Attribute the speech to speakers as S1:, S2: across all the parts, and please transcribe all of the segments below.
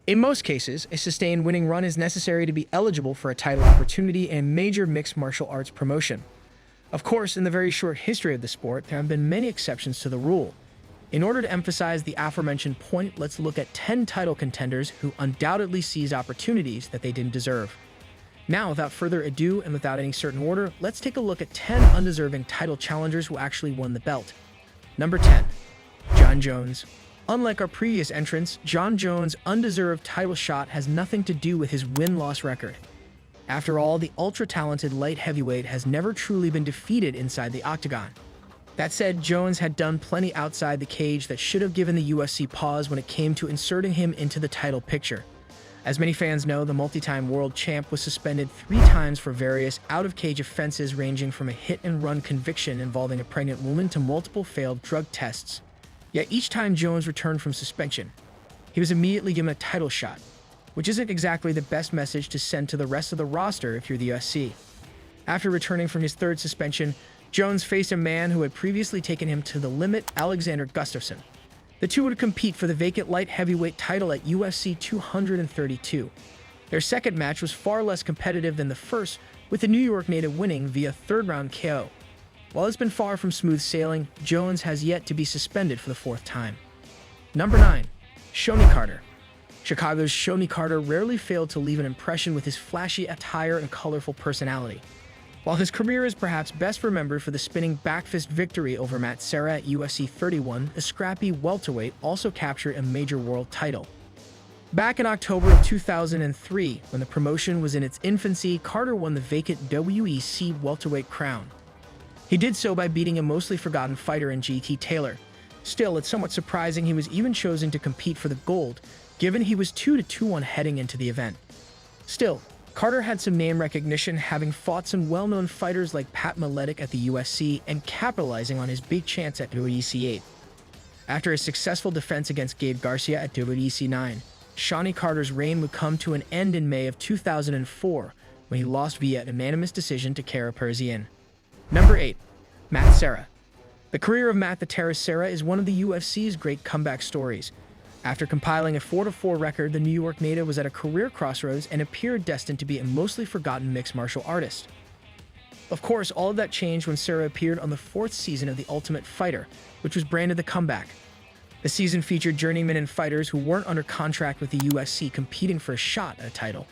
S1: In most cases, a sustained winning run is necessary to be eligible for a title opportunity in a major mixed martial arts promotion. Of course, in the very short history of the sport, there have been many exceptions to the rule. In order to emphasize the aforementioned point, let's look at 10 title contenders who undoubtedly seized opportunities that they didn't deserve. Now, without further ado and without any certain order, let's take a look at 10 undeserving title challengers who actually won the belt. Number 10. Jon Jones. Unlike our previous entrants, Jon Jones' undeserved title shot has nothing to do with his win-loss record. After all, the ultra-talented light heavyweight has never truly been defeated inside the octagon. That said, Jones had done plenty outside the cage that should have given the UFC pause when it came to inserting him into the title picture. As many fans know, the multi-time world champ was suspended 3 times for various out-of-cage offenses ranging from a hit-and-run conviction involving a pregnant woman to multiple failed drug tests. Yet each time Jones returned from suspension, he was immediately given a title shot, which isn't exactly the best message to send to the rest of the roster if you're the UFC. After returning from his 3rd suspension, Jones faced a man who had previously taken him to the limit, Alexander Gustafsson. The two would compete for the vacant light heavyweight title at UFC 232. Their second match was far less competitive than the first, with the New York native winning via 3rd-round KO. While it's been far from smooth sailing, Jones has yet to be suspended for the 4th time. Number 9. Shonie Carter. Chicago's Shonie Carter rarely failed to leave an impression with his flashy attire and colorful personality. While his career is perhaps best remembered for the spinning backfist victory over Serra at UFC 31, the scrappy welterweight also captured a major world title. Back in October of 2003, when the promotion was in its infancy, Carter won the vacant WEC welterweight crown. He did so by beating a mostly forgotten fighter in G.T. Taylor. Still, it's somewhat surprising he was even chosen to compete for the gold, given he was 2-1 heading into the event. Still, Carter had some name recognition, having fought some well-known fighters like Pat Miletic at the USC and capitalizing on his big chance at WEC 8. After a successful defense against Gabe Garcia at WEC 9, Shonie Carter's reign would come to an end in May of 2004 when he lost via unanimous decision to Kara Persian. Number 8. Matt Serra. The career of Matt the Terror Serra is one of the UFC's great comeback stories. After compiling a 4-4 record, the New York native was at a career crossroads and appeared destined to be a mostly forgotten mixed martial artist. Of course, all of that changed when Serra appeared on the 4th season of The Ultimate Fighter, which was branded The Comeback. The season featured journeymen and fighters who weren't under contract with the UFC competing for a shot at a title.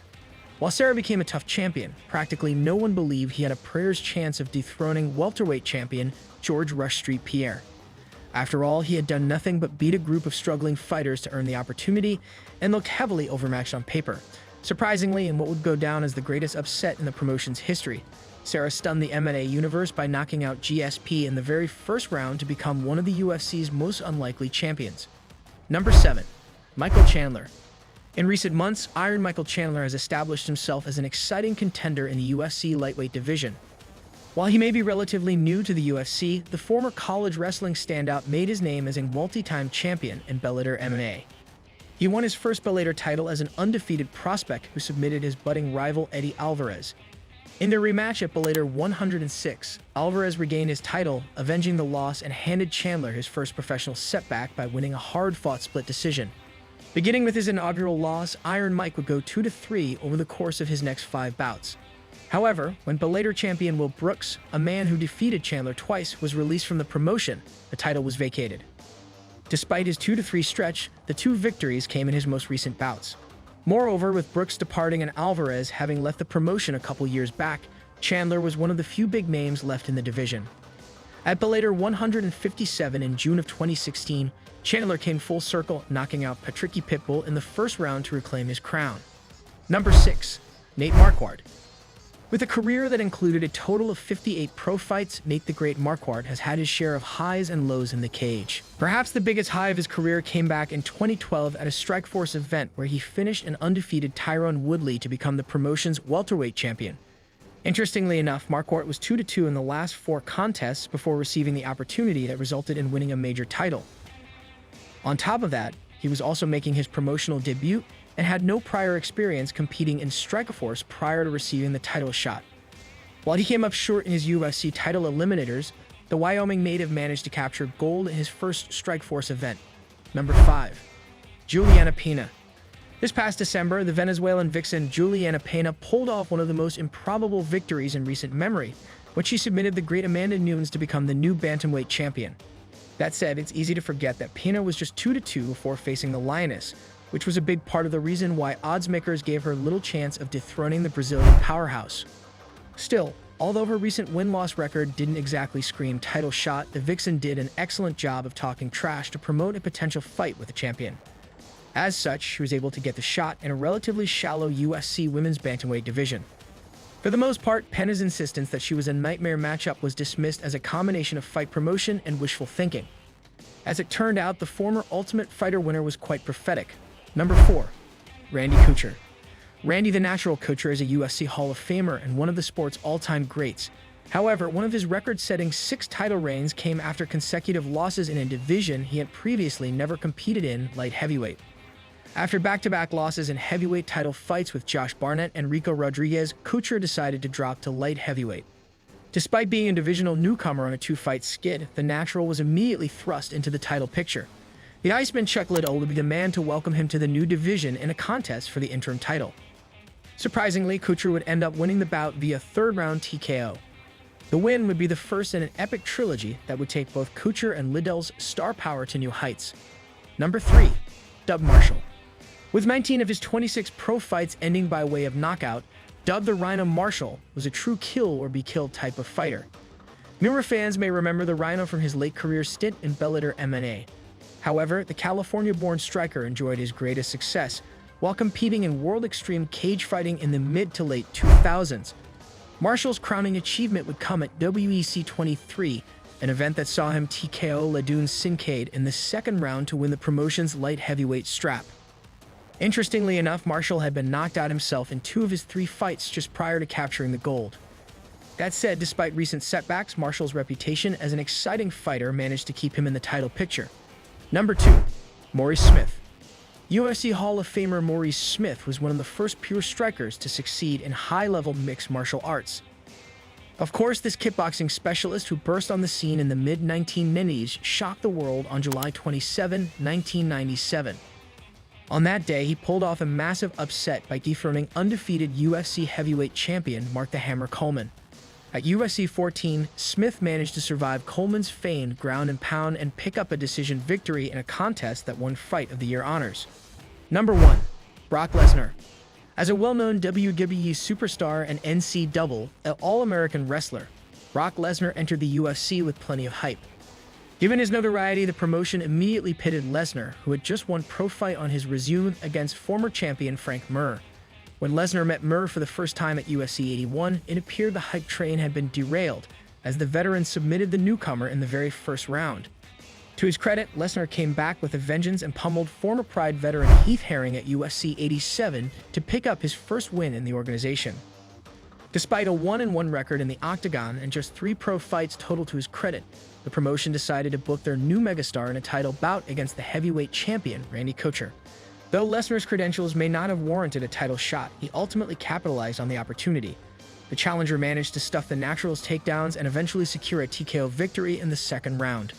S1: While Serra became a tough champion, practically no one believed he had a prayer's chance of dethroning welterweight champion George Rush Street Pierre. After all, he had done nothing but beat a group of struggling fighters to earn the opportunity and looked heavily overmatched on paper. Surprisingly, in what would go down as the greatest upset in the promotion's history, Serra stunned the MMA universe by knocking out GSP in the very first round to become one of the UFC's most unlikely champions. Number 7. Michael Chandler. In recent months, Iron Michael Chandler has established himself as an exciting contender in the UFC lightweight division. While he may be relatively new to the UFC, the former college wrestling standout made his name as a multi-time champion in Bellator MMA. He won his first Bellator title as an undefeated prospect who submitted his budding rival Eddie Alvarez. In their rematch at Bellator 106, Alvarez regained his title, avenging the loss, and handed Chandler his first professional setback by winning a hard-fought split decision. Beginning with his inaugural loss, Iron Mike would go 2-3 over the course of his next 5 bouts. However, when Bellator champion Will Brooks, a man who defeated Chandler twice, was released from the promotion, the title was vacated. Despite his 2-3 stretch, the 2 victories came in his most recent bouts. Moreover, with Brooks departing and Alvarez having left the promotion a couple years back, Chandler was one of the few big names left in the division. At Bellator 157 in June of 2016, Chandler came full circle, knocking out Patricky Pitbull in the first round to reclaim his crown. Number 6. Nate Marquart. With a career that included a total of 58 pro fights, Nate the Great Marquart has had his share of highs and lows in the cage. Perhaps the biggest high of his career came back in 2012 at a Strikeforce event where he finished an undefeated Tyrone Woodley to become the promotion's welterweight champion. Interestingly enough, Marquart was 2-2 in the last 4 contests before receiving the opportunity that resulted in winning a major title. On top of that, he was also making his promotional debut and had no prior experience competing in Strikeforce prior to receiving the title shot. While he came up short in his UFC title eliminators, the Wyoming native managed to capture gold in his first Strikeforce event. Number 5. Juliana Pena. This past December, the Venezuelan vixen Juliana Pena pulled off one of the most improbable victories in recent memory when she submitted the great Amanda Nunes to become the new bantamweight champion. That said, it's easy to forget that Pena was just 2-2 before facing the Lioness, which was a big part of the reason why oddsmakers gave her little chance of dethroning the Brazilian powerhouse. Still, although her recent win-loss record didn't exactly scream title shot, the vixen did an excellent job of talking trash to promote a potential fight with the champion. As such, she was able to get the shot in a relatively shallow UFC women's bantamweight division. For the most part, Pena's insistence that she was a nightmare matchup was dismissed as a combination of fight promotion and wishful thinking. As it turned out, the former Ultimate Fighter winner was quite prophetic. Number 4. Randy Couture. Randy the Natural Couture is a UFC Hall of Famer and one of the sport's all-time greats. However, one of his record-setting 6 title reigns came after consecutive losses in a division he had previously never competed in, light heavyweight. After back-to-back losses in heavyweight title fights with Josh Barnett and Rico Rodriguez, Couture decided to drop to light heavyweight. Despite being a divisional newcomer on a 2-fight skid, the Natural was immediately thrust into the title picture. The Iceman Chuck Liddell would be the man to welcome him to the new division in a contest for the interim title. Surprisingly, Couture would end up winning the bout via third-round TKO. The win would be the first in an epic trilogy that would take both Couture and Liddell's star power to new heights. Number 3. Dub Marshall. With 19 of his 26 pro fights ending by way of knockout, Dub the Rhino Marshall was a true kill-or-be-killed type of fighter. Newer fans may remember the Rhino from his late career stint in Bellator MMA. However, the California-born striker enjoyed his greatest success while competing in World Extreme cage fighting in the mid to late 2000s. Marshall's crowning achievement would come at WEC 23, an event that saw him TKO Ladun Sincade in the second round to win the promotion's light heavyweight strap. Interestingly enough, Marshall had been knocked out himself in 2 of his 3 fights just prior to capturing the gold. That said, despite recent setbacks, Marshall's reputation as an exciting fighter managed to keep him in the title picture. Number 2. Moris Smith. UFC Hall of Famer Moris Smith was one of the first pure strikers to succeed in high-level mixed martial arts. Of course, this kickboxing specialist who burst on the scene in the mid-1990s shocked the world on July 27, 1997. On that day, he pulled off a massive upset by dethroning undefeated UFC heavyweight champion Mark the Hammer Coleman. At UFC 14, Smith managed to survive Coleman's feigned ground and pound and pick up a decision victory in a contest that won Fight of the Year honors. Number 1. Brock Lesnar. As a well-known WWE superstar and NC double, an All-American wrestler, Brock Lesnar entered the UFC with plenty of hype. Given his notoriety, the promotion immediately pitted Lesnar, who had just won pro fight on his resume, against former champion Frank Mir. When Lesnar met Mir for the first time at UFC 81, it appeared the hype train had been derailed, as the veteran submitted the newcomer in the very first round. To his credit, Lesnar came back with a vengeance and pummeled former Pride veteran Heath Herring at UFC 87 to pick up his first win in the organization. Despite a 1-1 record in the octagon and just 3 pro fights total to his credit, the promotion decided to book their new megastar in a title bout against the heavyweight champion, Randy Couture. Though Lesnar's credentials may not have warranted a title shot, he ultimately capitalized on the opportunity. The challenger managed to stuff the Natural's takedowns and eventually secure a TKO victory in the second round.